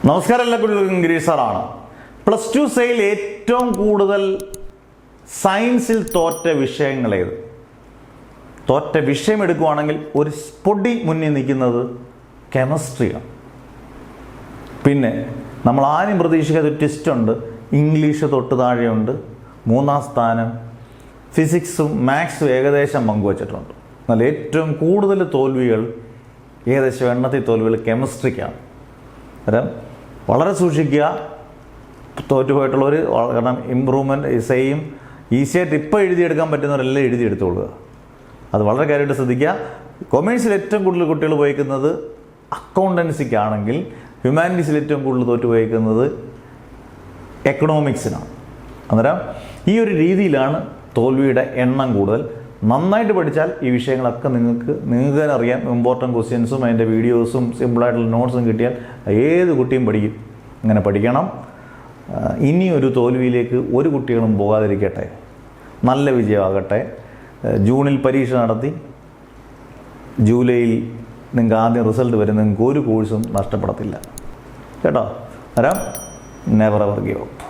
നമസ്കാരം, എല്ലാ കുട്ടികൾക്കും ഗിരീഷ് സാറാണ്. +2 സെയിൽ ഏറ്റവും കൂടുതൽ സയൻസിൽ തോറ്റ വിഷയങ്ങളേത്? തോറ്റ വിഷയം എടുക്കുകയാണെങ്കിൽ ഒരു പൊടി മുന്നിൽ നിൽക്കുന്നത് കെമിസ്ട്രിയാണ്. പിന്നെ നമ്മൾ ആരും പ്രതീക്ഷിക്കാത്ത ഒരു ട്വിസ്റ്റുണ്ട്. ഇംഗ്ലീഷ് തൊട്ട് താഴെയുണ്ട്. 3-ാം സ്ഥാനം ഫിസിക്സും മാത്സും ഏകദേശം പങ്കുവച്ചിട്ടുണ്ട്. എന്നാൽ ഏറ്റവും കൂടുതൽ തോൽവികൾ, ഏകദേശം എണ്ണത്തിൽ തോൽവികൾ കെമിസ്ട്രിക്കാണ്. അന്നേരം വളരെ സൂക്ഷിക്കുക. തോറ്റുപോയിട്ടുള്ളവർ, കാരണം ഇമ്പ്രൂവ്മെൻറ്റ് സെയിം ഈസിയായിട്ട് ഇപ്പോൾ എഴുതിയെടുക്കാൻ പറ്റുന്നവരെല്ലാം എഴുതിയെടുത്തോളുക. അത് വളരെ കാര്യമായിട്ട് ശ്രദ്ധിക്കുക. കൊമേഴ്സിൽ ഏറ്റവും കൂടുതൽ കുട്ടികൾ പോയിക്കുന്നത് അക്കൗണ്ടൻസിക്കാണെങ്കിൽ, ഹ്യൂമാനിറ്റീസിൽ ഏറ്റവും കൂടുതൽ തോറ്റു പോയിക്കുന്നത് എക്കണോമിക്സിനാണ്. അന്നേരം ഈ ഒരു രീതിയിലാണ് തോൽവിയുടെ എണ്ണം കൂടുതൽ. നന്നായിട്ട് പഠിച്ചാൽ ഈ വിഷയങ്ങളൊക്കെ നിങ്ങൾക്ക് തന്നെ അറിയാം. ഇമ്പോർട്ടൻറ്റ് ക്വസ്റ്റ്യൻസും അതിൻ്റെ വീഡിയോസും സിമ്പിളായിട്ടുള്ള നോട്ട്സും കിട്ടിയാൽ ഏത് കുട്ടിയും പഠിക്കും. അങ്ങനെ പഠിക്കണം. ഇനി ഒരു തോൽവിയിലേക്ക് ഒരു കുട്ടികളും പോകാതിരിക്കട്ടെ. നല്ല വിജയമാകട്ടെ. ജൂണിൽ പരീക്ഷ നടത്തി ജൂലൈയിൽ നിങ്ങൾക്ക് ആദ്യം റിസൾട്ട് വരും. നിങ്ങൾക്ക് ഒരു കോഴ്സും നഷ്ടപ്പെടത്തില്ല കേട്ടോ. അന്നേരം നെവർ എവർ ഗിവ് അപ്പ്.